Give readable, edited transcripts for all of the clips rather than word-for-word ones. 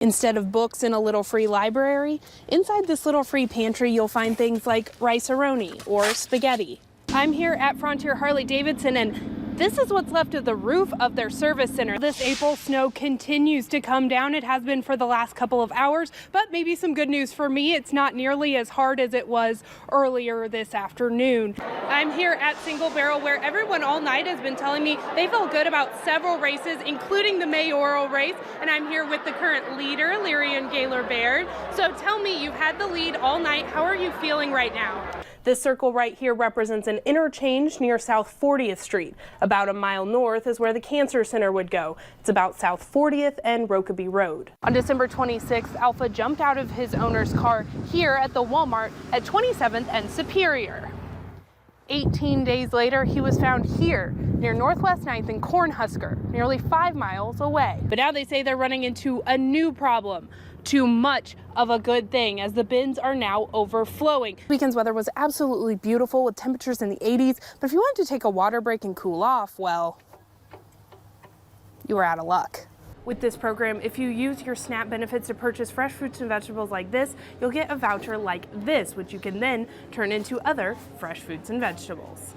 Instead of books in a little free library, inside this little free pantry you'll find things like rice-a-roni or spaghetti. I'm here at Frontier Harley-Davidson, and this is what's left of the roof of their service center. This April snow continues to come down. It has been for the last couple of hours, but maybe some good news for me. It's not nearly as hard as it was earlier this afternoon. I'm here at Single Barrel, where everyone all night has been telling me they feel good about several races, including the mayoral race. And I'm here with the current leader, Lyrian Gaylor-Baird. So tell me, you've had the lead all night. How are you feeling right now? This circle right here represents an interchange near South 40th Street. About a mile north is where the Cancer Center would go. It's about South 40th and Rokeby Road. On December 26th, Alpha jumped out of his owner's car here at the Walmart at 27th and Superior. 18 days later, he was found here near Northwest 9th and Cornhusker, nearly 5 miles away. But now they say they're running into a new problem. Too much of a good thing, as the bins are now overflowing. Weekend's weather was absolutely beautiful with temperatures in the 80s, but if you wanted to take a water break and cool off, well, you were out of luck. With this program, if you use your SNAP benefits to purchase fresh fruits and vegetables like this, you'll get a voucher like this, which you can then turn into other fresh fruits and vegetables.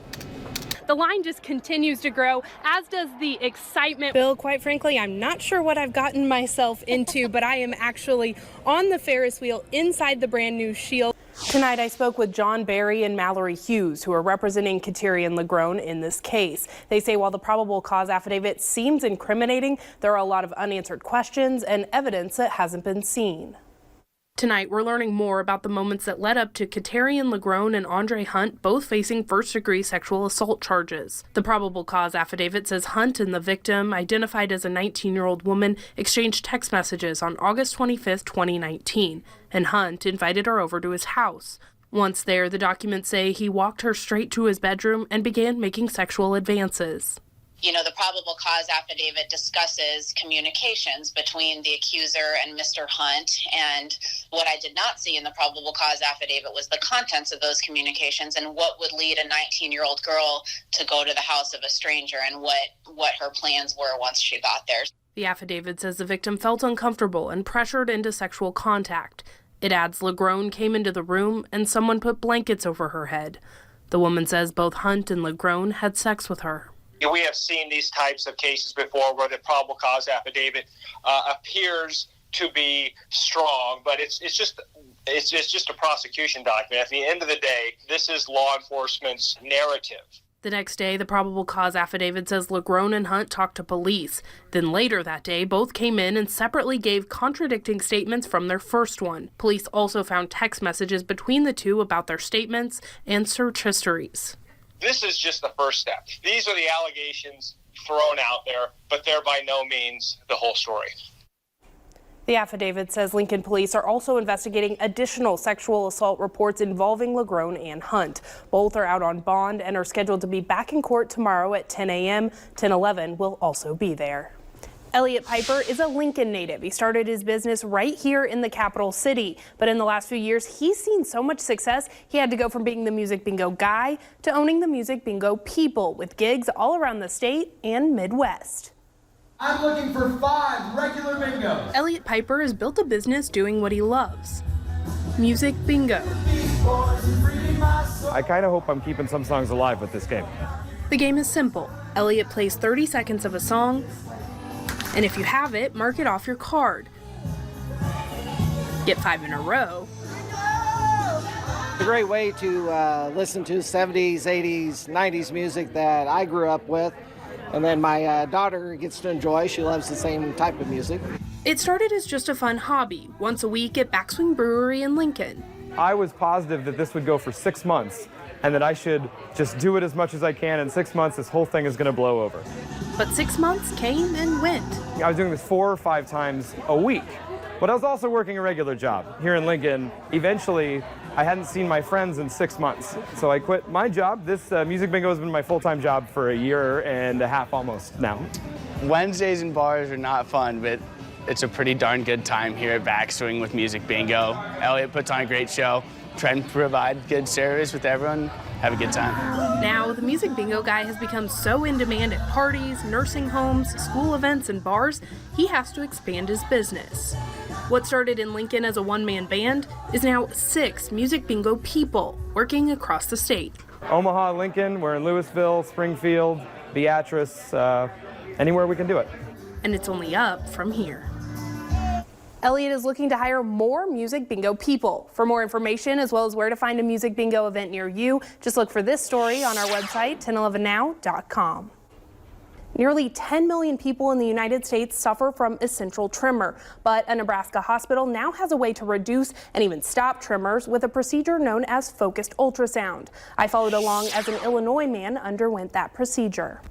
The line just continues to grow, as does the excitement. Bill, quite frankly, I'm not sure what I've gotten myself into, but I am actually on the Ferris wheel inside the brand new Shield. Tonight, I spoke with John Barry and Mallory Hughes, who are representing KGIN Legrone in this case. They say while the probable cause affidavit seems incriminating, there are a lot of unanswered questions and evidence that hasn't been seen. Tonight, we're learning more about the moments that led up to KGIN Legrone and Andre Hunt both facing first-degree sexual assault charges. The probable cause affidavit says Hunt and the victim, identified as a 19-year-old woman, exchanged text messages on August 25, 2019, and Hunt invited her over to his house. Once there, the documents say he walked her straight to his bedroom and began making sexual advances. You know, the probable cause affidavit discusses communications between the accuser and Mr. Hunt, and what I did not see in the probable cause affidavit was the contents of those communications and what would lead a 19-year-old girl to go to the house of a stranger and what her plans were once she got there. The affidavit says the victim felt uncomfortable and pressured into sexual contact. It adds Legrone came into the room and someone put blankets over her head. The woman says both Hunt and Legrone had sex with her. We have seen these types of cases before where the probable cause affidavit appears to be strong, but it's just a prosecution document. At the end of the day, this is law enforcement's narrative. The next day, the probable cause affidavit says Legrone and Hunt talked to police. Then later that day, both came in and separately gave contradicting statements from their first one. Police also found text messages between the two about their statements and search histories. This is just the first step. These are the allegations thrown out there, but they're by no means the whole story. The affidavit says Lincoln police are also investigating additional sexual assault reports involving Legrone and Hunt. Both are out on bond and are scheduled to be back in court tomorrow at 10 a.m. 1011 will also be there. Elliot Piper is a Lincoln native. He started his business right here in the capital city. But in the last few years, he's seen so much success, he had to go from being the music bingo guy to owning the music bingo people with gigs all around the state and Midwest. I'm looking for 5 regular bingos. Elliot Piper has built a business doing what he loves, music bingo. I kind of hope I'm keeping some songs alive with this game. The game is simple. Elliot plays 30 seconds of a song, and if you have it, mark it off your card. Get 5 in a row. A great way to listen to 70s, 80s, 90s music that I grew up with. And then my daughter gets to enjoy. She loves the same type of music. It started as just a fun hobby, once a week at Backswing Brewery in Lincoln. I was positive that this would go for 6 months and that I should just do it as much as I can. In 6 months, this whole thing is going to blow over. But 6 months came and went. I was doing this 4 or 5 times a week, but I was also working a regular job here in Lincoln. Eventually, I hadn't seen my friends in 6 months, so I quit my job. This music bingo has been my full-time job for a year and a half almost now. Wednesdays in bars are not fun, but it's a pretty darn good time here at Backswing with music bingo. Elliot puts on a great show, trying to provide good service with everyone. have a good time. Now, the Music Bingo guy has become so in demand at parties, nursing homes, school events, and bars, he has to expand his business. What started in Lincoln as a one-man band is now 6 Music Bingo people working across the state. Omaha, Lincoln, we're in Louisville, Springfield, Beatrice, anywhere we can do it. And it's only up from here. Elliott is looking to hire more Music Bingo people. For more information, as well as where to find a Music Bingo event near you, just look for this story on our website, 1011now.com. Nearly 10 million people in the United States suffer from essential tremor, but a Nebraska hospital now has a way to reduce and even stop tremors with a procedure known as focused ultrasound. I followed along as an Illinois man underwent that procedure.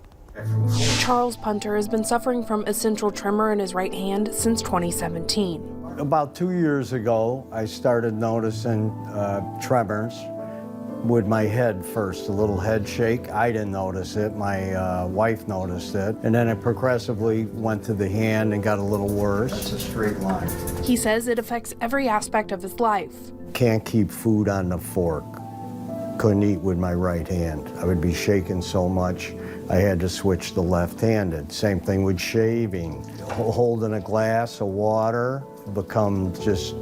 Charles Punter has been suffering from essential tremor in his right hand since 2017. About 2 years ago, I started noticing tremors with my head first, a little head shake. I didn't notice it, my wife noticed it, and then it progressively went to the hand and got a little worse. It's a straight line. He says it affects every aspect of his life. Can't keep food on the fork. Couldn't eat with my right hand. I would be shaking so much, I had to switch to left-handed. Same thing with shaving. Holding a glass of water become just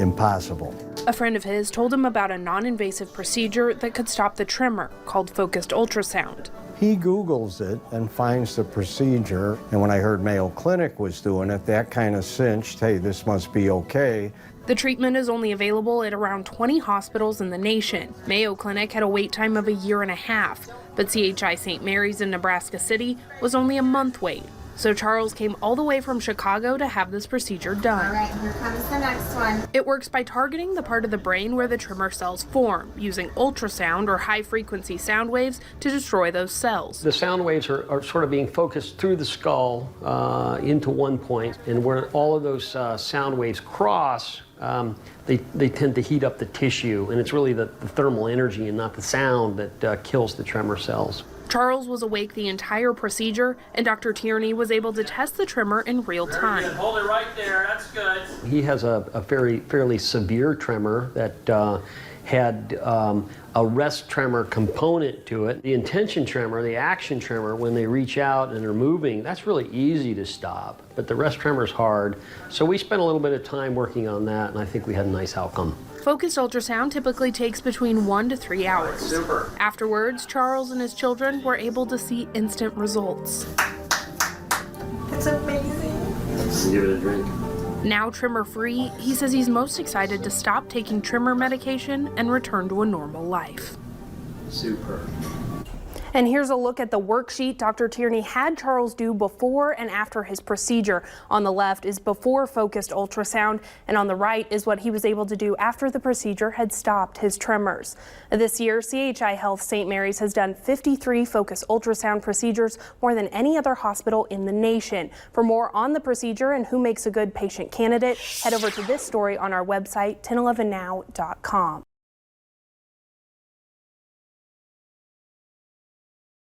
impossible. A friend of his told him about a non-invasive procedure that could stop the tremor called focused ultrasound. He Googles it and finds the procedure, and when I heard Mayo Clinic was doing it, that kind of cinched, hey, this must be okay. The treatment is only available at around 20 hospitals in the nation. Mayo Clinic had a wait time of 1.5 years, but CHI St. Mary's in Nebraska City was only a month wait. So Charles came all the way from Chicago to have this procedure done. All right, here comes the next one. It works by targeting the part of the brain where the tremor cells form, using ultrasound or high-frequency sound waves to destroy those cells. The sound waves are sort of being focused through the skull into one point, and where all of those sound waves cross, they tend to heat up the tissue, and it's really the thermal energy and not the sound that kills the tremor cells. Charles was awake the entire procedure, and Dr. Tierney was able to test the tremor in real time. Hold it right there, that's good. He has a fairly severe tremor that had a rest tremor component to it. The intention tremor, the action tremor, when they reach out and are moving, that's really easy to stop, but the rest tremor is hard. So we spent a little bit of time working on that, and I think we had a nice outcome. Focused ultrasound typically takes between 1 to 3 hours. Super. Afterwards, Charles and his children were able to see instant results. It's amazing. Give it a drink. Now tremor-free, he says he's most excited to stop taking tremor medication and return to a normal life. Super. And here's a look at the worksheet Dr. Tierney had Charles do before and after his procedure. On the left is before focused ultrasound, and on the right is what he was able to do after the procedure had stopped his tremors. This year, CHI Health St. Mary's has done 53 focused ultrasound procedures, more than any other hospital in the nation. For more on the procedure and who makes a good patient candidate, head over to this story on our website, 1011now.com.